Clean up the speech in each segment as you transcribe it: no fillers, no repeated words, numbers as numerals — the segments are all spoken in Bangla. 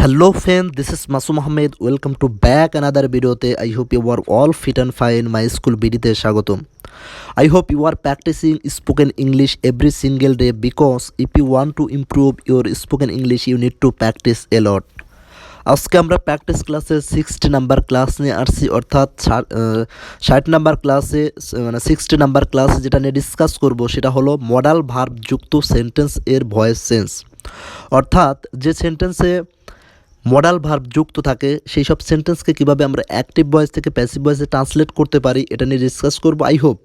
Hello friend, this is Masum Ahmed. Welcome to back another video. I hope you are all fit and fine. My school BD te স্বাগতম. I hope you are practicing spoken English every single day because if you want to improve your spoken English, you need to practice a lot. আজকে আমরা প্র্যাকটিস ক্লাসে 60 নাম্বার ক্লাস নিয়ে আসছি, অর্থাৎ 60 নাম্বার ক্লাসে মানে 60 নাম্বার ক্লাসে যেটা নিয়ে ডিসকাস করব সেটা হলো মডাল ভার্ব যুক্ত সেন্টেন্স এর ভয়েস চেঞ্জ। অর্থাৎ যে সেন্টেন্সে মডাল ভার্ব যুক্ত থাকে সেই সব সেন্টেন্সকে কীভাবে আমরা অ্যাক্টিভ ভয়েস থেকে প্যাসিভ ভয়েসে ট্রান্সলেট করতে পারি এটা নিয়ে ডিসকাস করব। আই হোপ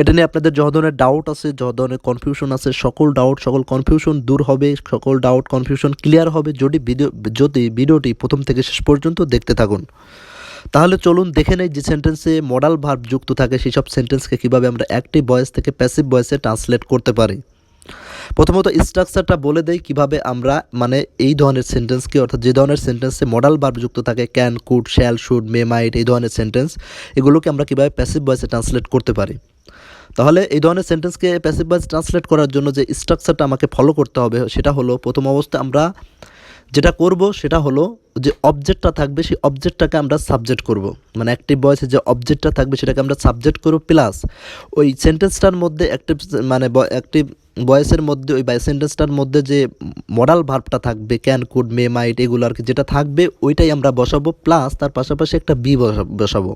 এটা নিয়ে আপনাদের যত ধরনের ডাউট আছে, যত ধরনের কনফিউশন আছে, সকল ডাউট সকল কনফিউশন দূর হবে, সকল ডাউট কনফিউশন ক্লিয়ার হবে যদি ভিডিওটি প্রথম থেকে শেষ পর্যন্ত দেখতে থাকুন। তাহলে চলুন দেখে নেই যে সেন্টেন্সে মডাল ভার্ব যুক্ত থাকে সেই সব সেন্টেন্সকে কীভাবে আমরা অ্যাক্টিভ ভয়েস থেকে প্যাসিভ ভয়েসে ট্রান্সলেট করতে পারি। প্রথমত স্ট্রাকচারটা বলে দেই কিভাবে আমরা মানে এই ধরনের সেন্টেন্সকে, অর্থাৎ যে ধরনের সেন্টেন্সে মডাল ভার্ব যুক্ত থাকে can, could, shall, should, may, মাইট, এই ধরনের সেন্টেন্স এগুলোকে আমরা কীভাবে প্যাসিভ ভয়েসে ট্রান্সলেট করতে পারি। তাহলে এই ধরনের সেন্টেন্সকে প্যাসিভ ভয়েসে ট্রান্সলেট করার জন্য যে স্ট্রাকচারটা আমাকে ফলো করতে হবে সেটা হলো, প্রথম অবস্থায় আমরা যেটা করব সেটা হলো যে অবজেক্টটা থাকবে সেই অবজেক্টটাকে আমরা সাবজেক্ট করব, মানে অ্যাক্টিভ ভয়েসে যে অবজেক্টটা থাকবে সেটাকে আমরা সাবজেক্ট করব, প্লাস ওই সেন্টেন্সটার মধ্যে অ্যাক্টিভ ভয়েসের মধ্যে ওই সেন্টেন্সটার মধ্যে যে মডাল ভার্বটা থাকবে ক্যান, কুড, মে, মাইট এগুলো আর কি যেটা থাকবে ওইটাই আমরা বসাবো, প্লাস তার পাশাপাশি একটা বি বসাবো।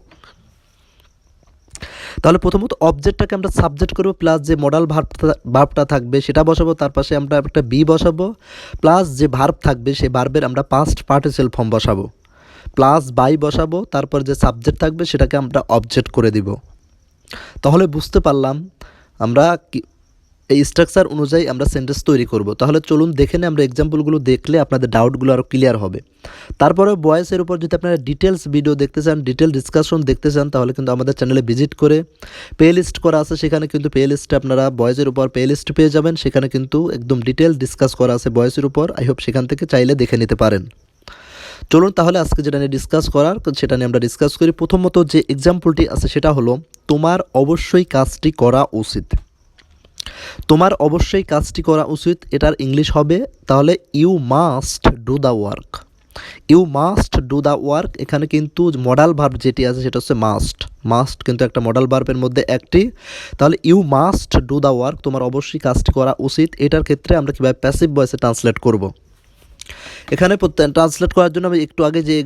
তাহলে প্রথমত অবজেক্টটাকে আমরা সাবজেক্ট করব, প্লাস যে মডাল ভার্বটা থাকবে সেটা বসাবো, তার পাশে আমরা একটা বি বসাবো, প্লাস যে ভার্ব থাকবে সেই ভার্বের আমরা পাস্ট পার্টিসিপাল ফর্ম বসাবো, প্লাস বাই বসাবো, তারপর যে সাবজেক্ট থাকবে সেটাকে আমরা অবজেক্ট করে দিব। তাহলে বুঝতে পারলাম আমরা এই স্ট্রাকচার অনুযায়ী আমরা সেন্টেন্স তৈরি করব। তাহলে চলুন দেখে নিই, আমরা এক্সাম্পলগুলো দেখলে আপনাদের ডাউটগুলো আরও ক্লিয়ার হবে। তারপরে ভয়েসের উপর যদি আপনারা ডিটেলস ভিডিও দেখতে চান, ডিটেল ডিসকাশন দেখতে চান, তাহলে কিন্তু আমাদের চ্যানেলে ভিজিট করে প্লে লিস্ট করা আছে, সেখানে কিন্তু প্লে লিস্টে আপনারা ভয়েসের উপর প্লে লিস্ট পেয়ে যাবেন, সেখানে কিন্তু একদম ডিটেল ডিসকাস করা আছে ভয়েসের উপর। আই হোপ সেখান থেকে চাইলে দেখে নিতে পারেন। চলুন তাহলে আজকে যেটা নিয়ে ডিসকাস করার সেটা নিয়ে আমরা ডিসকাস করি। প্রথমত যে এক্সাম্পলটি আছে সেটা হলো তোমার অবশ্যই কাজটি করা উচিত। তোমার অবশ্যই কাজটি করা উচিত, এটার ইংলিশ হবে তাহলে you must do the work. You must do the work, এখানে কিন্তু মডাল ভার্ব যেটি আছে সেটা হচ্ছে মাস্ট। মাস্ট কিন্তু একটা মডাল ভার্বের মধ্যে একটি। তাহলে you must do the work, তোমার অবশ্যই কাজটি করা উচিত, এটার ক্ষেত্রে আমরা কীভাবে প্যাসিভ ভয়েসে ট্রান্সলেট করব। এখানে ট্রান্সলেট করার জন্য আমি একটু আগে যে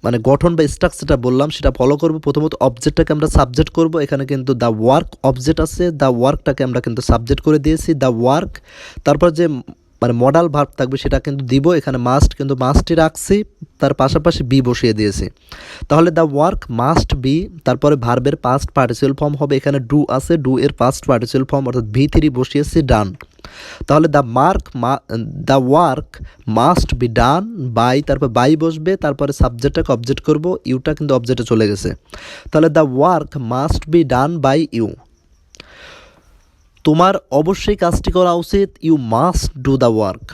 মানে গঠন বা স্ট্রাকচারটা বললাম সেটা ফলো করব। প্রথমত অবজেক্টটাকে আমরা সাবজেক্ট করব, এখানে কিন্তু দ্য ওয়ার্ক অবজেক্ট আছে, দ্য ওয়ার্কটাকে আমরা কিন্তু সাবজেক্ট করে দিয়েছি দ্য ওয়ার্ক। তারপর যে মানে মডাল ভার্ব থাকবে সেটা কিন্তু দিব, এখানে মাস্ট কিন্তু মাস্টই রাখছি, তার পাশাপাশি বি বসিয়ে দিয়েছি। তাহলে দ্য ওয়ার্ক মাস্ট বি, তারপরে ভার্বের পাস্ট পার্টিসিপাল ফর্ম হবে, এখানে ডু আছে, ডু এর পাস্ট পার্টিসিপাল ফর্ম অর্থাৎ V3 বসিয়েছি ডান। তাহলে the work must be done by, তারপর বাই বসবে, তারপরে সাবজেক্টটাকে অবজেক্ট করব, ইউটা কিন্তু অবজেক্টে চলে গেছে। তাহলে the work must be done by you, তোমার অবশ্যই কাজটি করা উচিত, you must do the work.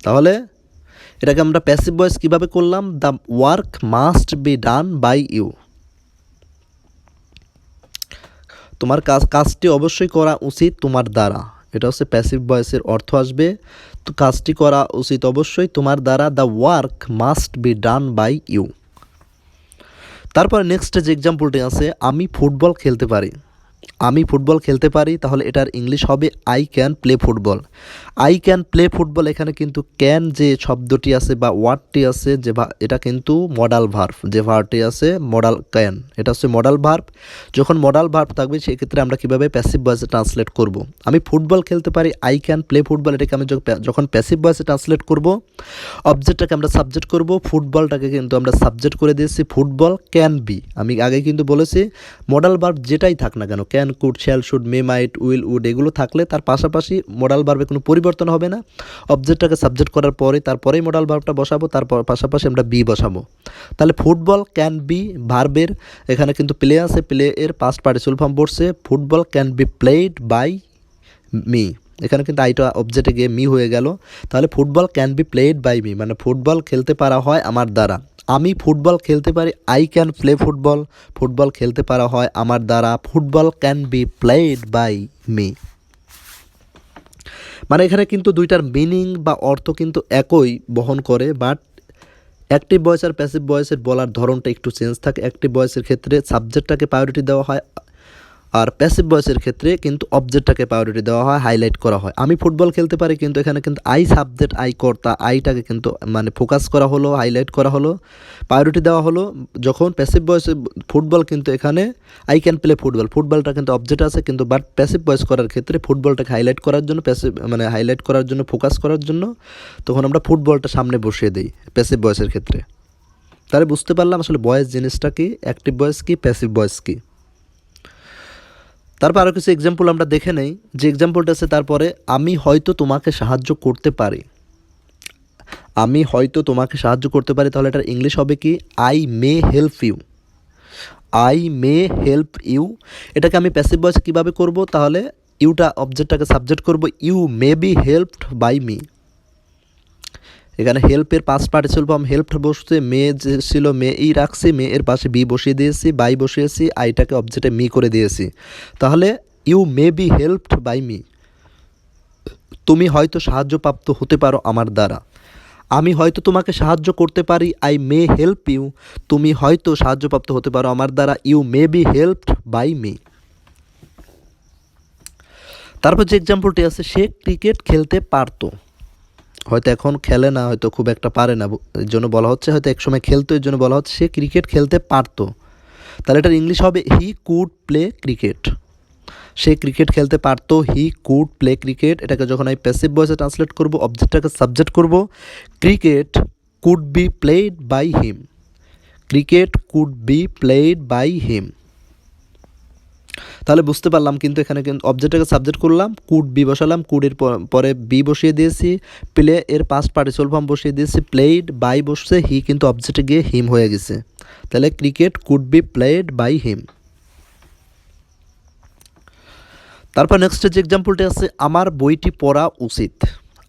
তাহলে এটাকে আমরা প্যাসিভ ভয়েস কীভাবে করলাম, the work must be done by you, তোমার কাজটি অবশ্যই করা উচিত তোমার দ্বারা, এটা হচ্ছে প্যাসিভ ভয়েসের অর্থ আসবে। তো কাজটি করা উচিত অবশ্যই তোমার দ্বারা, the work must be done by you. তারপরে নেক্সট যে এক্সাম্পলটি আছে, আমি ফুটবল খেলতে পারি। আমি ফুটবল খেলতে পারি, তাহলে এটার ইংলিশ হবে I can play football. I can play football, এখানে কিন্তু ক্যান যে শব্দটি আছে বা ওয়ার্ডটি আছে যে এটা কিন্তু মডাল ভার্ব, যে ভার্বটি আছে মডাল ক্যান, এটা হচ্ছে মডাল ভার্ব। যখন মডাল ভার্ব থাকবে সেক্ষেত্রে আমরা কীভাবে প্যাসিভ ভয়েসে ট্রান্সলেট করব। আমি ফুটবল খেলতে পারি, আই ক্যান প্লে ফুটবল, এটাকে আমি যখন প্যাসিভ ভয়েসে ট্রান্সলেট করব, অবজেক্টটাকে আমরা সাবজেক্ট করব, ফুটবলটাকে কিন্তু আমরা সাবজেক্ট করে দিয়েছি, ফুটবল ক্যান বি। আমি আগে কিন্তু বলেছি মডাল ভার্ব যেটাই থাক না কেন, can, could, shall, should, may, might, will, would এগুলো থাকলে তার পাশাপাশি মডাল ভার্বে কোনো পরিবর্তন হবে না। অবজেক্টটাকে সাবজেক্ট করার পরে তারপরেই মডাল ভার্বটা বসাবো, তারপর পাশাপাশি আমরা বি বসাবো। তাহলে ফুটবল ক্যান বি ভার্বের এখানে কিন্তু প্লে আছে, প্লে এর পাস্ট পার্টিসিপাল ফর্ম বসছে, football can be played by me, এখানে কিন্তু আইটা অবজেক্টে গিয়ে মি হয়ে গেল। তাহলে football can be played by me, মানে ফুটবল খেলতে পারা হয় আমার দ্বারা। আমি ফুটবল খেলতে পারি, I can play football, football খেলতে পারা হয় আমার দ্বারা, football can be played by me. মানে এখানে কিন্তু দুইটার মিনিং বা অর্থ কিন্তু একই বহন করে, বাট অ্যাক্টিভ ভয়েস আর প্যাসিভ ভয়েসের বলার ধরনটা একটু চেঞ্জ থাকে। অ্যাক্টিভ ভয়েসের ক্ষেত্রে সাবজেক্টটাকে প্রায়োরিটি দেওয়া হয়, আর প্যাসিভ ভয়েসের ক্ষেত্রে কিন্তু অবজেক্টটাকে প্রায়োরিটি দেওয়া হয়, হাইলাইট করা হয়। আমি ফুটবল খেলতে পারি, কিন্তু এখানে কিন্তু আই সাবজেক্ট, আই কর্তা, আইটাকে কিন্তু মানে ফোকাস করা হলো, হাইলাইট করা হলো, প্রায়োরিটি দেওয়া হলো। যখন প্যাসিভ ভয়েসে ফুটবল, কিন্তু এখানে আই ক্যান প্লে ফুটবল, ফুটবলটা কিন্তু অবজেক্ট আছে, কিন্তু বাট প্যাসিভ ভয়েস করার ক্ষেত্রে ফুটবলটাকে হাইলাইট করার জন্য, প্যাসিভ মানে হাইলাইট করার জন্য, ফোকাস করার জন্য তখন আমরা ফুটবলটা সামনে বসিয়ে দিই প্যাসিভ ভয়েসের ক্ষেত্রে। তাহলে বুঝতে পারলাম আসলে ভয়েস জিনিসটা কি, অ্যাক্টিভ ভয়েস কি, প্যাসিভ ভয়েস কি। তারপর আরও কিছু এক্সাম্পল আমরা দেখে নেই। যে এক্সাম্পলটা আছে তারপরে, আমি হয়তো তোমাকে সাহায্য করতে পারি। আমি হয়তো তোমাকে সাহায্য করতে পারি, তাহলে এটার ইংলিশ হবে কি, I may help you. I may help you. এটাকে আমি প্যাসিভ ভয়েস কীভাবে করব, তাহলে ইউটা অবজেক্টটাকে সাবজেক্ট করব, you may be helped by me. এখানে হেল্পের পাস্ট পার্টিসিপল ফর্ম হেল্পড বসছে, মে যে ছিল মে ই রাখছি, মে এর পাশে বি বসিয়ে দিয়েছি, বাই বসিয়েছি, আইটাকে অবজেক্টে মি করে দিয়েছি। তাহলে you may be helped by me, তুমি হয়তো সাহায্যপ্রাপ্ত হতে পারো আমার দ্বারা। আমি হয়তো তোমাকে সাহায্য করতে পারি, আই মে হেল্প ইউ, তুমি হয়তো সাহায্যপ্রাপ্ত হতে পারো আমার দ্বারা, you may be helped by me. তারপর যে এক্সাম্পলটি আছে, সে ক্রিকেট খেলতে পারতো। হয়তো এখন খেলে না, হয়তো খুব একটা পারে না, এর জন্য বলা হচ্ছে, হয়তো একসময় খেলতো, এর জন্য বলা হচ্ছে সে ক্রিকেট খেলতে পারতো। তাহলে এটার ইংলিশ হবে he could play cricket. Say cricket খেলতে পারতো, হি কুড প্লে ক্রিকেট। এটাকে যখন আমি প্যাসিভ ভয়েসে ট্রান্সলেট করব, অবজেক্টটাকে সাবজেক্ট করব, cricket could be played by him. Cricket could be played by him. তাহলে বুঝতে পারলাম, কিন্তু এখানে কিন্তু অবজেক্টটাকে সাবজেক্ট করলাম, কুড বি বসালাম, কুডের পরে বি বসিয়ে দিয়েছি, প্লে এর পাস্ট পার্টিসিপল ফর্ম বসিয়ে দিয়েছি, প্লেড বাই বসছে, হি কিন্তু অবজেক্টে গিয়ে হিম হয়ে গেছে। তাহলে cricket could be played by him. তারপর নেক্সট যে এক্সাম্পলটি আছে, আমার বইটি পড়া উচিত।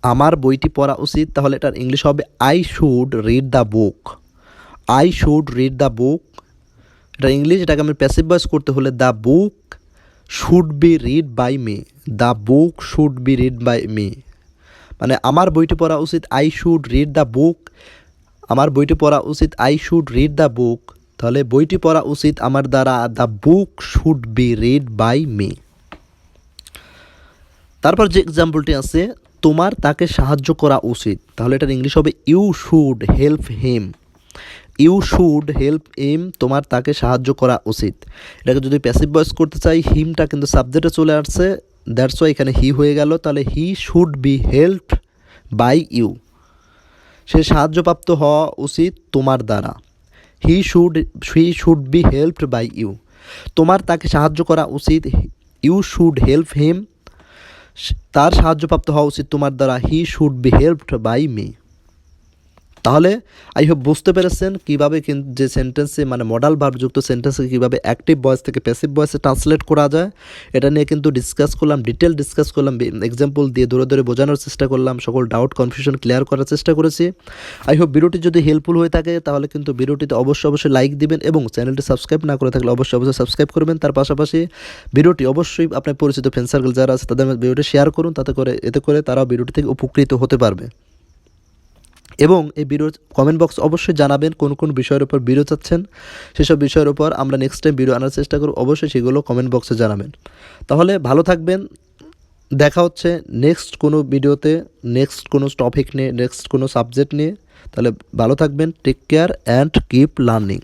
আমার বইটি পড়া উচিত, তাহলে এটার ইংলিশ হবে I should read the book. I should read the book. এটা ইংলিশ, এটাকে আমি প্যাসিভ ভয়েস করতে হলে the book should be read by me. The book should be read by me, মানে আমার বইটি পড়া উচিত, I should read the book. আমার বইটি পড়া উচিত, I should read the book. তাহলে বইটি পড়া উচিত আমার দ্বারা, the book should be read by me. তারপর যে এক্সাম্পলটি আছে, তোমার তাকে সাহায্য করা উচিত, তাহলে এটার ইংলিশ হবে you should help him. You should help him, তোমার তাকে সাহায্য করা উচিত। এটাকে যদি প্যাসিভ ভয়েস করতে চাই, হিমটা কিন্তু সাবজেক্টে চলে আসছে, দ্যাটস ওয়াই এখানে হি হয়ে গেল। তাহলে he should be helped by you. সে সাহায্যপ্রাপ্ত হওয়া উচিত তোমার দ্বারা। He should be helped by you. তোমার তাকে সাহায্য করা উচিত, ইউ শুড হেল্প হিম। তার সাহায্যপ্রাপ্ত হওয়া উচিত তোমার দ্বারা, he should be helped by me. তাহলে আই হোপ বুঝতে পেরেছেন কীভাবে কিন্তু যে সেন্টেন্সে মানে মডাল ভার্বযুক্ত সেন্টেন্সকে কীভাবে অ্যাক্টিভ ভয়েস থেকে প্যাসিভ ভয়েসে ট্রান্সলেট করা যায়, এটা নিয়ে কিন্তু ডিসকাস করলাম, ডিটেল ডিসকাস করলাম, এক্সাম্পল দিয়ে ধরে ধরে বোঝানোর চেষ্টা করলাম, সকল ডাউট কনফিউশন ক্লিয়ার করার চেষ্টা করেছি। আই হোপ ভিডিওটি যদি হেল্পফুল হয়ে থাকে, তাহলে কিন্তু ভিডিওটিতে অবশ্যই লাইক দিবেন, এবং চ্যানেলটি সাবস্ক্রাইব না করে থাকলে অবশ্যই সাবস্ক্রাইব করবেন। তার পাশাপাশি ভিডিওটি অবশ্যই আপনার পরিচিত ফ্রেন্ড সার্কেল যারা আছে তাদের ভিডিওটি শেয়ার করুন, এতে করে তারাও ভিডিওটি থেকে উপকৃত হতে পারবে। এবং এই ভিডিওর কমেন্ট বক্স অবশ্যই জানাবেন কোন কোন বিষয়ের উপর ভিডিও চাচ্ছেন, সেসব বিষয়ের উপর আমরা নেক্সট টাইম ভিডিও আনার চেষ্টা করব, অবশ্যই সেগুলো কমেন্ট বক্সে জানাবেন। তাহলে ভালো থাকবেন, দেখা হচ্ছে নেক্সট কোনো ভিডিওতে, নেক্সট কোনো টপিক নিয়ে, নেক্সট কোনো সাবজেক্ট নিয়ে। তাহলে ভালো থাকবেন, take care and keep learning.